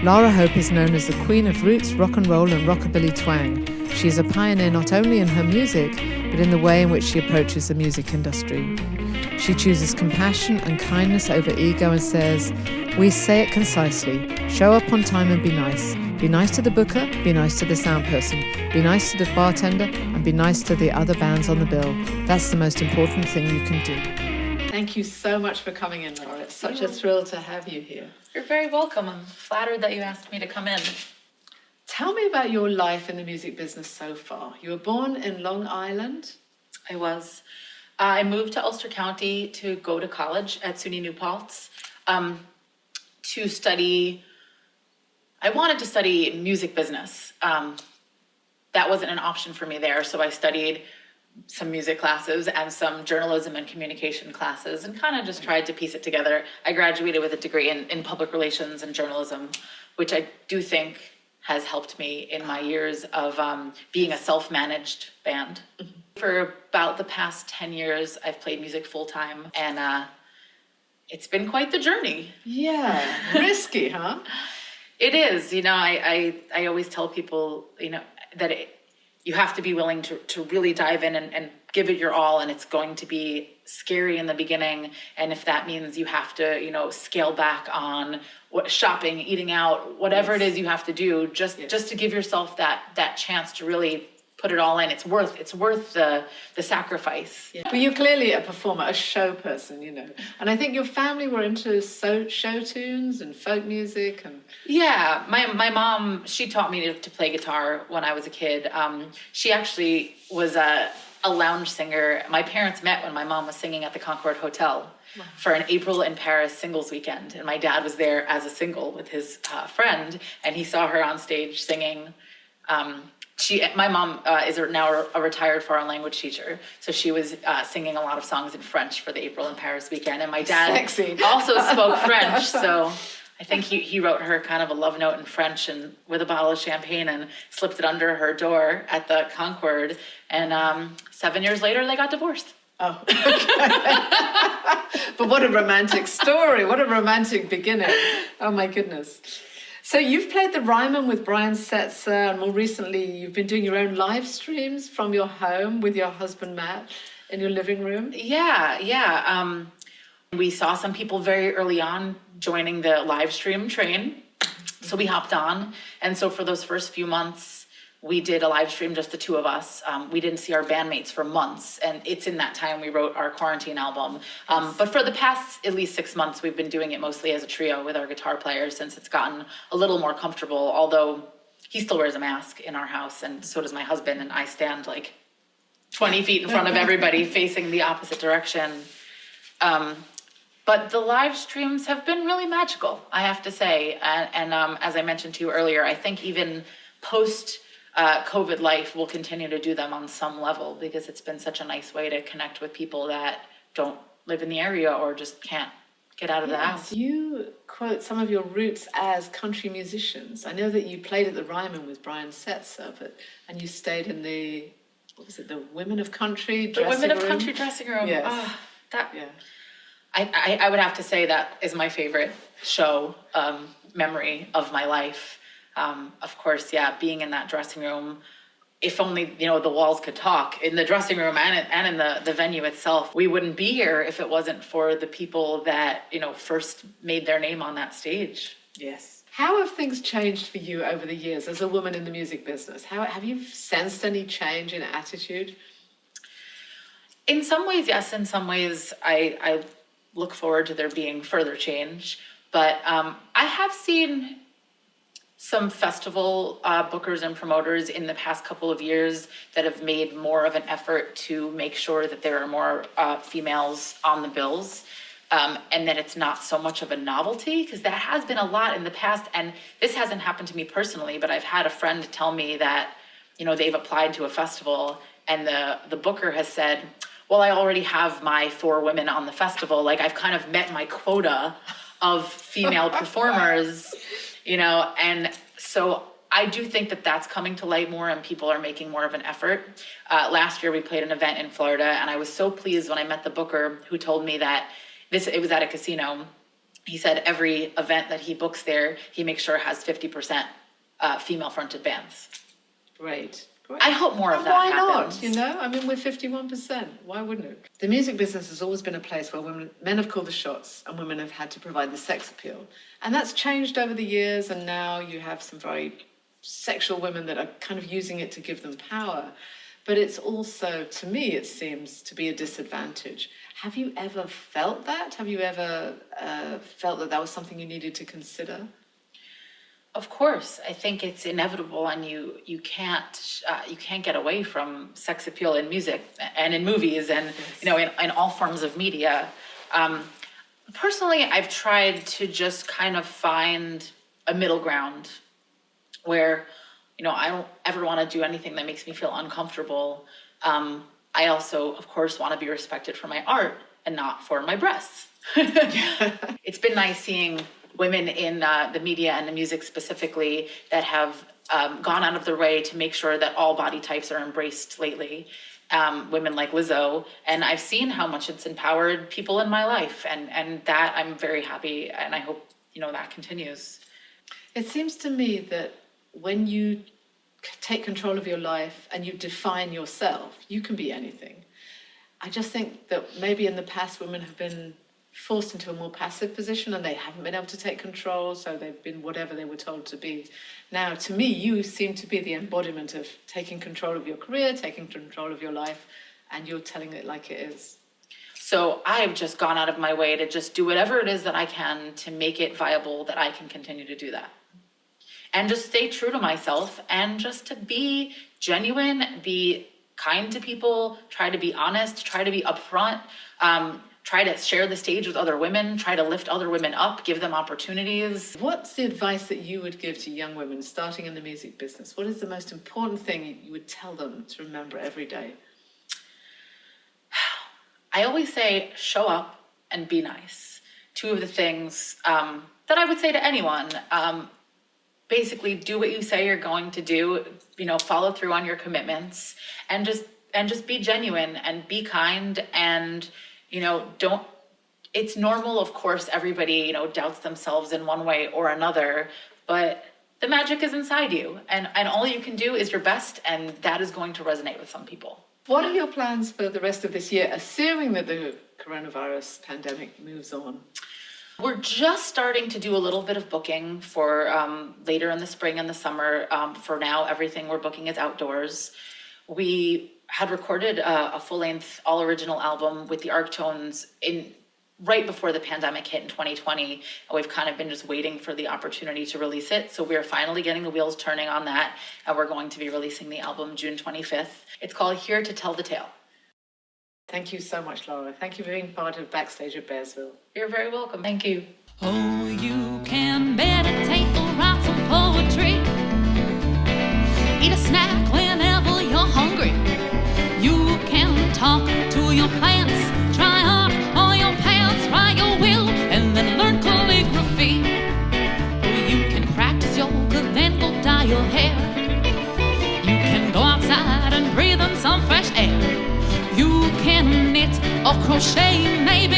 Lara Hope is known as the queen of roots, rock and roll and rockabilly twang. She is a pioneer not only in her music, but in the way in which she approaches the music industry. She chooses compassion and kindness over ego and says, "We say it concisely, show up on time and be nice. Be nice to the booker, be nice to the sound person, be nice to the bartender, and be nice to the other bands on the bill. That's the most important thing you can do." Thank you so much for coming in, Lara. It's such a thrill to have you here. You're very welcome. I'm flattered that you asked me to come in. Tell me about your life in the music business so far. You were born in Long Island. I was. I moved to Ulster County to go to college at SUNY New Paltz to study. I wanted to study music business. That wasn't an option for me there, so I studied some music classes and some journalism and communication classes and kind of just tried to piece it together. I graduated with a degree in public relations and journalism, which I do think has helped me in my years of being a self-managed band. Mm-hmm. For about the past 10 years, I've played music full-time, and it's been quite the journey. Yeah, risky, huh? It is. I always tell people, that you have to be willing to really dive in and give it your all, and it's going to be scary in the beginning. And if that means you have to, scale back on shopping, eating out, whatever it is you have to do, just to give yourself that chance to really put it all in. It's worth the sacrifice. Yeah. Well, you're clearly a performer, a show person, And I think your family were into show tunes and folk music and. Yeah, my mom, she taught me to play guitar when I was a kid. She actually was a lounge singer. My parents met when my mom was singing at the Concord Hotel for an April in Paris singles weekend. And my dad was there as a single with his friend, and he saw her on stage singing. My mom is now a retired foreign language teacher, so she was singing a lot of songs in French for the April in Paris weekend. And my dad also spoke French, so I think he wrote her kind of a love note in French and with a bottle of champagne and slipped it under her door at the Concord. And 7 years later, they got divorced. Oh, okay. But what a romantic story. What a romantic beginning. Oh, my goodness. So you've played the Ryman with Brian Setzer, and more recently you've been doing your own live streams from your home with your husband, Matt, in your living room. Yeah. We saw some people very early on joining the live stream train, so we hopped on. And so for those first few months, we did a live stream, just the two of us. We didn't see our bandmates for months, and it's in that time we wrote our quarantine album. But for the past at least 6 months, we've been doing it mostly as a trio with our guitar player, since it's gotten a little more comfortable, although he still wears a mask in our house, and so does my husband, and I stand like 20 feet in front of everybody facing the opposite direction. But the live streams have been really magical, I have to say. And as I mentioned to you earlier, I think even post COVID life, we'll continue to do them on some level, because it's been such a nice way to connect with people that don't live in the area or just can't get out of the house. You quote some of your roots as country musicians. I know that you played at the Ryman with Brian Setzer, and you stayed in the Women of Country dressing room? The Women of Country dressing room. Yes. I would have to say that is my favorite show memory of my life. Of course, being in that dressing room, if only, the walls could talk in the dressing room and in the venue itself. We wouldn't be here if it wasn't for the people that, first made their name on that stage. Yes. How have things changed for you over the years as a woman in the music business? How have you sensed any change in attitude? In some ways, yes. In some ways, I look forward to there being further change. But I have seen some festival bookers and promoters in the past couple of years that have made more of an effort to make sure that there are more females on the bills, and that it's not so much of a novelty, because that has been a lot in the past. And this hasn't happened to me personally, but I've had a friend tell me that, they've applied to a festival and the booker has said, well, I already have my 4 women on the festival. Like, I've kind of met my quota of female performers, and so I do think that that's coming to light more and people are making more of an effort. Last year we played an event in Florida, and I was so pleased when I met the booker who told me that it was at a casino, he said every event that he books there, he makes sure has 50% female-fronted bands. Great. I hope more of that why happens. not? You know, I mean, we're 51%. Why wouldn't it? The music business has always been a place where men have called the shots and women have had to provide the sex appeal. And that's changed over the years, and now you have some very sexual women that are kind of using it to give them power. But it's also, to me, it seems to be a disadvantage. Have you ever felt that? Have you ever felt that that was something you needed to consider? Of course, I think it's inevitable, and you can't get away from sex appeal in music and in movies, and in all forms of media. Personally, I've tried to just kind of find a middle ground where I don't ever want to do anything that makes me feel uncomfortable. I also, of course, want to be respected for my art and not for my breasts. It's been nice seeing women in the media and the music specifically that have gone out of their way to make sure that all body types are embraced lately. Women like Lizzo, and I've seen how much it's empowered people in my life, and that I'm very happy, and I hope that continues. It seems to me that when you take control of your life and you define yourself, you can be anything. I just think that maybe in the past women have been forced into a more passive position and they haven't been able to take control, so they've been whatever they were told to be. Now, to me, you seem to be the embodiment of taking control of your career, taking control of your life, and you're telling it like it is. So I've just gone out of my way to just do whatever it is that I can to make it viable that I can continue to do that. And just stay true to myself and just to be genuine, be kind to people, try to be honest, try to be upfront, try to share the stage with other women, try to lift other women up, give them opportunities. What's the advice that you would give to young women starting in the music business? What is the most important thing you would tell them to remember every day? I always say, show up and be nice. Two of the things that I would say to anyone. Basically, do what you say you're going to do, follow through on your commitments, and just be genuine and be kind, and it's normal, of course, everybody, doubts themselves in one way or another, but the magic is inside you, and all you can do is your best, and that is going to resonate with some people. What are your plans for the rest of this year, assuming that the coronavirus pandemic moves on? We're just starting to do a little bit of booking for later in the spring and the summer. For now, everything we're booking is outdoors. We had recorded a full-length, all-original album with the Arctones right before the pandemic hit in 2020, and we've kind of been just waiting for the opportunity to release it. So we're finally getting the wheels turning on that, and we're going to be releasing the album June 25th. It's called Here to Tell the Tale. Thank you so much, Lara. Thank you for being part of Backstage at Bearsville. You're very welcome. Thank you. Oh, you can meditate or write some poetry. Eat a snack whenever you're hungry. You can talk to your plants, try on all your pants, write your will, and then learn calligraphy. Or you can practice yoga, then go dye your hair. You can go outside and breathe in some fresh air. You can knit or crochet, maybe